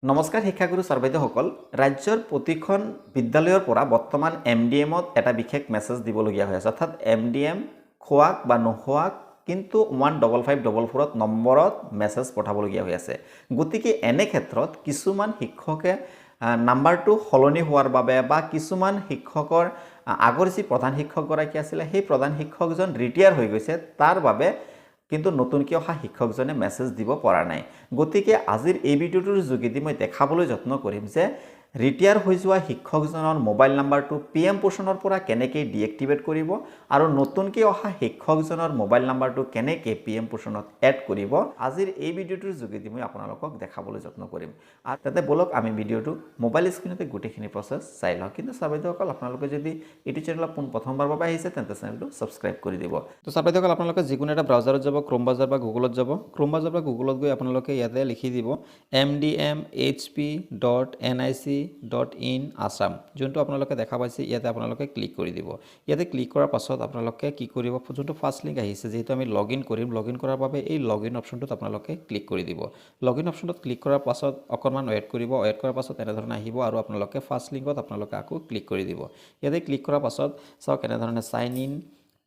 নমস্কাৰ শিক্ষাগুৰু ছাৰ বাইদেউসকল ৰাজ্যৰ প্ৰতিখন বিদ্যালয়ৰ পৰা বৰ্তমান MDMত এটা বিশেষ মেছেজ দিবলগীয়া হৈ আছে অৰ্থাৎ MDM খোৱাক বা নোখোৱাক কিন্তু 15544 নম্বৰত মেছেজ পঠাবলগীয়া হৈ আছে গতিকে এনে ক্ষেত্ৰত কিছুমান শিক্ষকে নাম্বাৰটো সলনি হোৱাৰ বাবে বা কিছুমান শিক্ষকৰ আগৰ যি প্ৰধান শিক্ষকগৰাকী আছিল সেই প্ৰধান শিক্ষকজন ৰিটায়াৰ হৈ গৈছে তাৰ বাবে কিন্তু নতুনকৈ অহা শিক্ষকজনে মেছেজ দিব পৰা নাই গতিকে আজিৰ এই ভিডিঅ'টোৰ যোগেদি মই দেখাবলৈ যত্ন কৰিম যে ৰিটায়াৰ হৈ যোৱা শিক্ষকজনৰ মোবাইল নাম্বাৰটো PM পোৰ্শনৰ পৰা কেনেকৈ ডিএক্টিভেট কৰিব আৰু নতুনকৈ অহা শিক্ষকজনৰ মোবাইল নাম্বাৰটো কেনেকৈ PM পোৰ্শনত এড কৰিব আজিৰ এই ভিডিঅ'টোৰ যোগেদি মই আপোনালোকক দেখাবলৈ যত্ন কৰিম আৰু তাতে বলক আমি ভিডিঅ'টো মোবাইল স্ক্ৰীনতে গোটেইখিনি প্ৰচেছ চাই লওঁ কিন্তু ছাৰ বাইদেউসকল আপোনালোকে যদি এইটো চেনেলত প্ৰথমবাৰ বাবে আহিছে তেন্তে চেনেলটো ছাবস্ক্ৰাইব কৰি দিব তো ছাৰ বাইদেউসকল আপোনালোকে যিকোনো এটা ব্ৰাউজাৰত যাব ক্ৰোম ব্ৰাউজাৰ বা গুগলত যাব ক্ৰোম ব্ৰাউজাৰ বা গুগলত গৈ আপোনালোকে ইয়াতে লিখি দিব mdmhp.nic.in আসাম যোনটো আপোনালোকে দেখা পাইছে ইয়াতে আপোনালোকে ক্লিক কৰি দিব ইয়াতে ক্লিক কৰাৰ পাছত আপোনালোকে কি কৰিব যোনটো ফাৰ্ষ্ট লিংক আহিছে যেহেতু আমি লগইন কৰিম লগইন কৰাৰ বাবে এই লগইন অপচনটোত আপোনালোকে ক্লিক কৰি দিব লগইন অপচনটোত ক্লিক কৰাৰ পাছত অকণমান ৱেট কৰিব ৱেট কৰাৰ পাছত এনেধৰণে আহিব আৰু আপোনালোকে ফাৰ্ষ্ট লিংকত আপোনালোকে আকৌ ক্লিক কৰি দিব ইয়াতে ক্লিক কৰাৰ পাছত চাওক এনেধৰণে sign in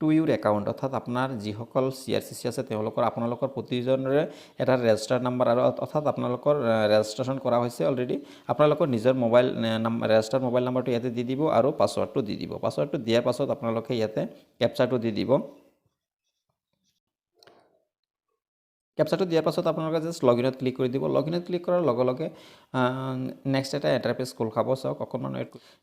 to your account অৰ্থাৎ আপোনাৰ যিসকল CRCC আছে তেওঁলোকৰ আপোনালোকৰ প্ৰতিজনৰে এটা ৰেজিষ্টাৰ নাম্বাৰ আৰু অৰ্থাৎ আপোনালোকৰ ৰেজিষ্ট্ৰেশ্যন কৰা হৈছে অলৰেডি আপোনালোকৰ নিজৰ মোবাইল ৰেজিষ্টাৰ মোবাইল নাম্বাৰটো ইয়াতে দি দিব আৰু পাছৱৰ্ডটো দি দিব পাছৱৰ্ডটো দিয়াৰ পাছত আপোনালোকে ইয়াতে কেপচাটো দি দিব কেপচাটো দিয়াৰ পাছত আপোনালোকে জাষ্ট লগইনত ক্লিক কৰি দিব লগইনত ক্লিক কৰাৰ লগে লগে নেক্সট এটা ইণ্টাৰফেচ খোল খাব চাওক অকণমান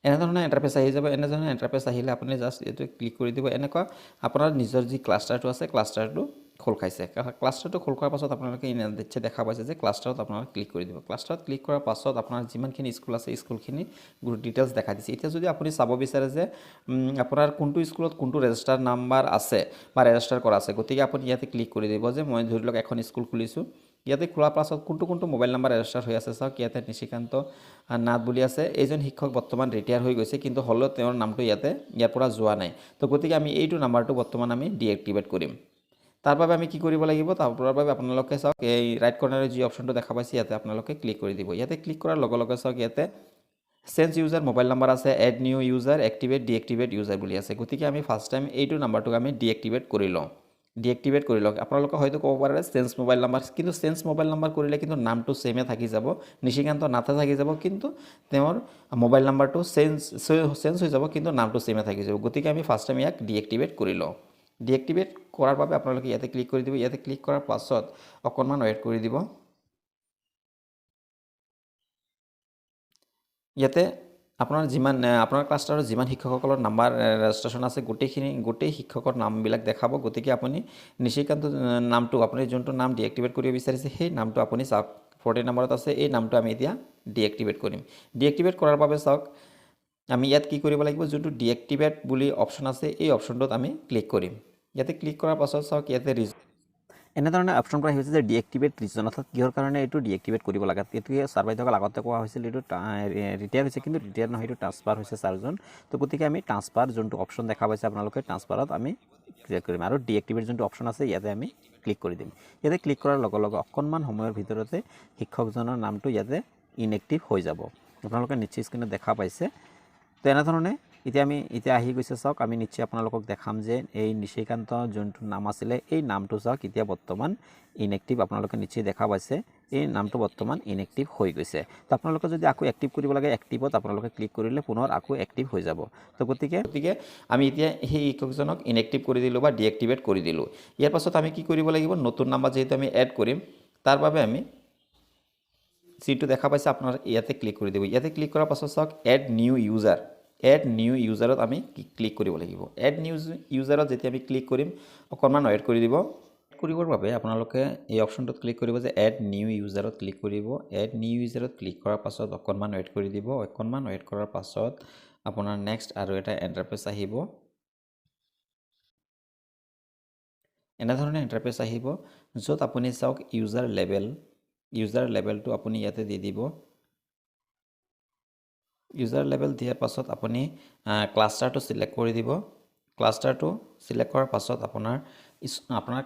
এনেধৰণে ইণ্টাৰফেচ আহি যাব এনেধৰণে ইণ্টাৰফেচ আহিলে আপুনি জাষ্ট এইটো ক্লিক কৰি দিব এনেকুৱা আপোনাৰ নিজৰ যি ক্লাষ্টাৰটো আছে ক্লাষ্টাৰটো খোল খাইছে ক্লাষ্টাৰটো খোল খোৱাৰ পাছত আপোনালোকে নিশ্চয় দেখা পাইছে যে ক্লাষ্টাৰত আপোনালোকে ক্লিক কৰি দিব ক্লাষ্টাৰত ক্লিক কৰাৰ পাছত আপোনাৰ যিমানখিনি স্কুল আছে স্কুলখিনি ডিটেইলছ দেখা দিছে এতিয়া যদি আপুনি চাব বিচাৰে যে আপোনাৰ কোনটো স্কুলত কোনটো ৰেজিষ্টাৰ নাম্বাৰ আছে বা ৰেজিষ্টাৰ কৰা আছে গতিকে আপুনি ইয়াতে ক্লিক কৰি দিব যে মই ধৰি লওক এখন স্কুল খুলিছোঁ ইয়াতে খোলাৰ পাছত কোনটো মোবাইল নাম্বাৰ ৰেজিষ্টাৰ হৈ আছে চাওক ইয়াতে নিশিকান্ত নাথ বুলি আছে এইজন শিক্ষক বৰ্তমান ৰিটায়াৰ হৈ গৈছে কিন্তু হ'লেও তেওঁৰ নামটো ইয়াৰ পৰা যোৱা নাই তো গতিকে আমি এইটো নাম্বাৰটো বৰ্তমান আমি ডিএক্টিভেট কৰিম তাৰ বাবে আমি কি কৰিব লাগিব তাৰ বাবে আপোনালোকে চাওক এই ৰাইট কৰ্নাৰৰ যি অপচনটো দেখা পাইছে ইয়াতে আপোনালোকে ক্লিক কৰি দিব ইয়াতে ক্লিক কৰাৰ লগে লগে চাওক ইয়াতে চেঞ্জ ইউজাৰ মোবাইল নাম্বাৰ আছে add new user activate deactivate user বুলি আছে গতিকে আমি ফাৰ্ষ্ট টাইম এইটো নাম্বাৰটোক আমি ডিএক্টিভেট কৰি লওঁ ডিএক্টিভেট কৰি লওক আপোনালোকে হয়তো ক'ব পাৰে চেঞ্জ মোবাইল নাম্বাৰ কিন্তু চেঞ্জ মোবাইল নাম্বাৰ কৰিলে কিন্তু নামটো সেমে থাকি যাব নিশিকান্ত নাথে থাকি যাব কিন্তু তেওঁৰ মোবাইল নাম্বাৰটো চেঞ্জ হৈ যাব কিন্তু নামটো সেমে থাকি যাব গতিকে আমি ফাৰ্ষ্ট টাইম ইয়াক ডিএক্টিভেট কৰি লওঁ ডিএক্টিভেট কৰাৰ বাবে আপোনালোকে ইয়াতে ক্লিক কৰি দিব ইয়াতে ক্লিক কৰাৰ পাছত অকণমান ৱেট কৰি দিব ইয়াতে আপোনাৰ আপোনাৰ ক্লাষ্টাৰৰ যিমান শিক্ষকসকলৰ নাম্বাৰ ৰেজিষ্ট্ৰেশ্যন আছে গোটেই শিক্ষকৰ নামবিলাক দেখাব গতিকে আপুনি নিশিকান্ত নামটো আপুনি যোনটো নাম ডিএক্টিভেট কৰিব বিচাৰিছে সেই নামটো আপুনি চাওক 40 নম্বৰত আছে এই নামটো আমি এতিয়া ডিএক্টিভেট কৰিম ডিএক্টিভেট কৰাৰ বাবে চাওক আমি ইয়াত কি কৰিব লাগিব যোনটো ডিএক্টিভেট বুলি অপচন আছে এই অপচনটোত আমি ক্লিক কৰিম ইয়াতে ক্লিক কৰাৰ পাছত চাওক ইয়াতে এনেধৰণে অপচন কৰা হৈছে যে ডিএক্টিভেট ৰিজন অৰ্থাৎ কিহৰ কাৰণে এইটো ডিএক্টিভেট কৰিব লাগে এইটোৱে ছাৰ বাইদেউসকল আগতে কোৱা হৈছিল এইটো ৰিটায়াৰ হৈছে কিন্তু ৰিটায়াৰ নহয় এইটো ট্ৰান্সফাৰ হৈছে ছাৰজন তো গতিকে আমি ট্ৰান্সফাৰ যোনটো অপচন দেখা পাইছে আপোনালোকে ট্ৰান্সফাৰত আমি ক্লিক কৰিম আৰু ডিএক্টিভেট যোনটো অপচন আছে ইয়াতে আমি ক্লিক কৰি দিম ইয়াতে ক্লিক কৰাৰ লগে লগে অকণমান সময়ৰ ভিতৰতে শিক্ষকজনৰ নামটো ইয়াতে ইনএক্টিভ হৈ যাব আপোনালোকে নিশ্চয় স্ক্ৰীনত দেখা পাইছে তো এনেধৰণে এতিয়া আহি গৈছে চাওক আমি নিশ্চয় আপোনালোকক দেখাম যে এই নিশিকান্ত যোনটো নাম আছিলে এই নামটো চাওক এতিয়া বৰ্তমান ইনএক্টিভ আপোনালোকে নিশ্চয় দেখা পাইছে এই নামটো বৰ্তমান ইনএক্টিভ হৈ গৈছে তো আপোনালোকে যদি আকৌ এক্টিভ কৰিব লাগে এক্টিভত আপোনালোকে ক্লিক কৰিলে পুনৰ আকৌ এক্টিভ হৈ যাব তো গতিকে আমি এতিয়া সেই শিক্ষকজনক ইনএক্টিভ কৰি দিলোঁ বা ডিএক্টিভেট কৰি দিলোঁ ইয়াৰ পাছত আমি কি কৰিব লাগিব নতুন নাম্বাৰ যেহেতু আমি এড কৰিম তাৰ বাবে আমি যিটো দেখা পাইছে আপোনাৰ ইয়াতে ক্লিক কৰি দিব ইয়াতে ক্লিক কৰাৰ পাছত চাওক এড নিউ ইউজাৰত আমি ক্লিক কৰিব লাগিব এড নিউ ইউজাৰত যেতিয়া আমি ক্লিক কৰিম অকণমান ৱেট কৰি দিব কৰিবৰ বাবে আপোনালোকে এই অপচনটোত ক্লিক কৰিব যে এড নিউ ইউজাৰত ক্লিক কৰিব এড নিউ ইউজাৰত ক্লিক কৰাৰ পাছত অকণমান ৱেট কৰি দিব অকণমান ৱেট কৰাৰ পাছত আপোনাৰ নেক্সট আৰু এটা ইণ্টাৰফেচ আহিব এনেধৰণে ইণ্টাৰফেচ আহিব য'ত আপুনি চাওক ইউজাৰ লেভেলটো আপুনি ইয়াতে দি দিব ইউজাৰ লেভেল দিয়াৰ পাছত আপুনি ক্লাষ্টাৰটো সিলেক্ট কৰি দিব ক্লাষ্টাৰটো সিলেক্ট কৰাৰ পাছত আপোনাৰ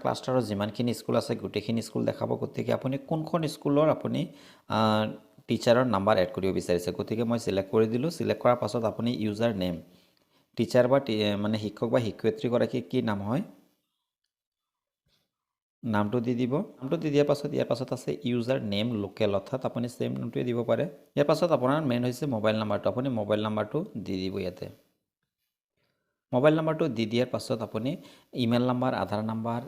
ক্লাষ্টাৰৰ যিমানখিনি স্কুল আছে গোটেইখিনি স্কুল দেখাব গতিকে আপুনি কোনখন স্কুলৰ আপুনি টিচাৰৰ নাম্বাৰ এড কৰিব বিচাৰিছে গতিকে মই সিলেক্ট কৰি দিলোঁ সিলেক্ট কৰাৰ পাছত আপুনি ইউজাৰ নেম টিচাৰ বা মানে শিক্ষক বা শিক্ষয়িত্ৰীগৰাকী কি নাম হয় নামটো দি দিব নামটো দি দিয়াৰ পাছত ইয়াৰ পাছত আছে ইউজাৰ নেম লোকেল অৰ্থাৎ আপুনি সেম নামটোৱে দিব পাৰে ইয়াৰ পাছত আপোনাৰ মেইন হৈছে মোবাইল নাম্বাৰটো আপুনি মোবাইল নাম্বাৰটো দি দিব ইয়াতে মোবাইল নাম্বাৰটো দি দিয়াৰ পাছত আপুনি ইমেইল নাম্বাৰ আধাৰ নাম্বাৰ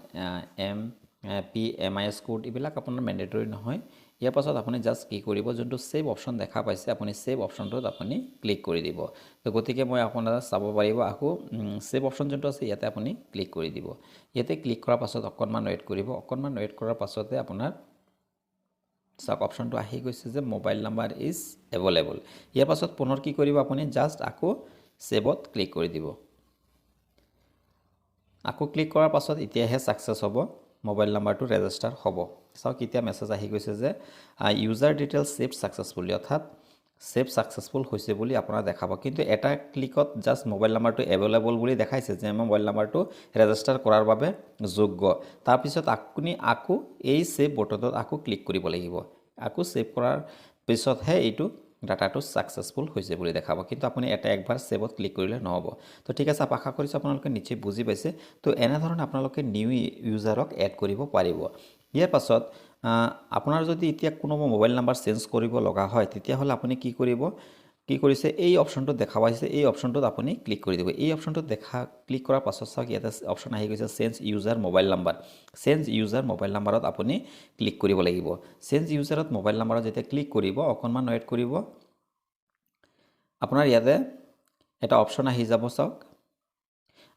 MIS কোড এইবিলাক আপোনাৰ মেণ্ডেটৰী নহয় ইয়াৰ পাছত আপুনি জাষ্ট কি কৰিব যোনটো সেভ অপশ্যন দেখা পাইছে আপুনি সেভ অপশ্যনটোত আপুনি ক্লিক কৰি দিব তো গতিকে মই আপোনাক চাব পাৰিব আকৌ সেভ অপশ্যন যোনটো আছে ইয়াতে আপুনি ক্লিক কৰি দিব ইয়াতে ক্লিক কৰাৰ পাছত অকণমান ৱেইট কৰিব অকণমান ৱেইট কৰাৰ পাছতে আপোনাৰ চাওক অপশ্যনটো আহি গৈছে যে মোবাইল নাম্বাৰ ইজ এভেইলেবল ইয়াৰ পাছত পুনৰ কি কৰিব আপুনি জাষ্ট আকৌ সেভত ক্লিক কৰি দিব আকৌ ক্লিক কৰাৰ পাছত এতিয়াহে সাকসেস হ'ব মোবাইল নাম্বাৰটো ৰেজিষ্টাৰ হ'ব চাওক এতিয়া মেছেজ আহি গৈছে যে ইউজাৰ ডিটেইলছ সেভ সাকসেসফুলি অৰ্থাৎ সেভ সাকসেসফুল হৈছে বুলি আপোনাৰ দেখাব কিন্তু এটা ক্লিকত জাষ্ট মোবাইল নাম্বাৰটো এভেইলেবল বুলি দেখাইছে যে মোবাইল নাম্বাৰটো ৰেজিষ্টাৰ কৰাৰ বাবে যোগ্য তাৰ পিছত আপুনি আকৌ এই সেভ বটনত আকৌ ক্লিক কৰিব লাগিব আকৌ সেভ কৰাৰ পিছতহে এইটো ডাটাটো সাকসেসফুল হৈছে বুলি দেখাব কিন্তু আপুনি এটা একবাৰ সেভত ক্লিক কৰিলে নহব তো ঠিক আছে আশা কৰিছো আপোনালোকে নিশ্চয় বুজি পাইছে তো এনে ধৰণে আপোনালোকে নিউ ইউজাৰক এড কৰিব পাৰিব ইয়াৰ পাছত আপোনাৰ যদি এতিয়া কোনো মোবাইল নাম্বাৰ চেঞ্জ কৰিব লগা হয় তেতিয়া হলে আপুনি কি কৰিব কি কৰিছে এই অপশ্যনটো দেখা পাইছে এই অপশ্যনটোত আপুনি ক্লিক কৰি দিব এই অপশ্যনটোত ক্লিক কৰাৰ পাছত চাওক ইয়াতে অপশ্যন আহি গৈছে change user mobile number change user mobile নাম্বাৰত আপুনি ক্লিক কৰিব লাগিব চেঞ্জ ইউজাৰত মোবাইল নাম্বাৰত যেতিয়া ক্লিক কৰিব অকণমান ৱেইট কৰিব আপোনাৰ ইয়াতে এটা অপশ্যন আহি যাব চাওক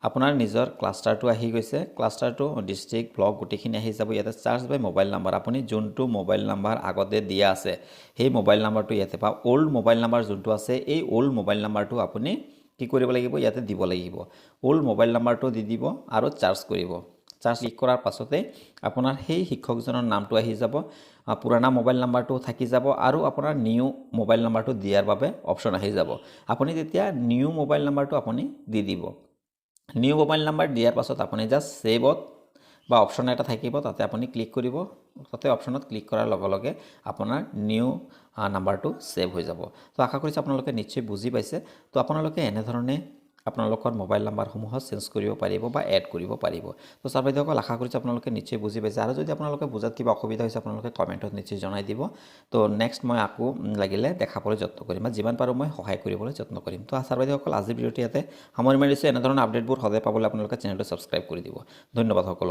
আপোনাৰ নিজৰ ক্লাষ্টাৰটো আহি গৈছে ক্লাষ্টাৰটো ডিস্ট্ৰিক্ট ব্লক গোটেইখিনি আহি যাব ইয়াতে চাৰ্জ বাই মোবাইল নাম্বাৰ আপুনি যোনটো মোবাইল নাম্বাৰ আগতে দিয়া আছে সেই মোবাইল নাম্বাৰটো ইয়াতে বা ওল্ড মোবাইল নাম্বাৰ যোনটো আছে এই ওল্ড মোবাইল নাম্বাৰটো আপুনি কি কৰিব লাগিব ইয়াতে দিব লাগিব ওল্ড মোবাইল নাম্বাৰটো দি দিব আৰু চাৰ্জ কৰিব চাৰ্জ ক্লিক কৰাৰ পাছতে আপোনাৰ সেই শিক্ষকজনৰ নামটো আহি যাব পুৰানা মোবাইল নাম্বাৰটো থাকি যাব আৰু আপোনাৰ নিউ মোবাইল নাম্বাৰটো দিয়াৰ বাবে অপশ্যন আহি যাব আপুনি তেতিয়া নিউ মোবাইল নাম্বাৰটো আপুনি দি দিব নিউ মোবাইল নাম্বাৰ দিয়াৰ পাছত আপুনি জাষ্ট সেভত বা অপশ্যন এটা থাকিব তাতে আপুনি ক্লিক কৰিব তাতে অপশ্যনত ক্লিক কৰাৰ লগে লগে আপোনাৰ নিউ নাম্বাৰটো সেভ হৈ যাব তো আশা কৰিছো আপোনালোকে নিশ্চয় বুজি পাইছে তো আপোনালোকে এনে ধৰণে আপোনালোকৰ মোবাইল নাম্বাৰসমূহ চেঞ্জ কৰিব পাৰিব বা এড কৰিব পাৰিব তো ছাৰ বাইদেউসকল আশা কৰিছো আপোনালোকে নিশ্চয় বুজি পাইছে আৰু যদি আপোনালোকে বুজাত কিবা অসুবিধা হৈছে আপোনালোকে কমেণ্টত নিশ্চয় জনাই দিব তো নেক্সট মই আকৌ লাগিলে দেখাবলৈ যত্ন কৰিম বা যিমান পাৰো মই সহায় কৰিবলৈ যত্ন কৰিম তো ছাৰ বাইদেউসকল আজি ভিডিঅ'টো ইয়াতে সামৰি মাৰিছো এনে ধৰণৰ আপডেটবোৰ সদায় পাবলৈ আপোনালোকে চেনেলটো সাবস্ক্ৰাইব কৰি দিব ধন্যবাদ সকলোকে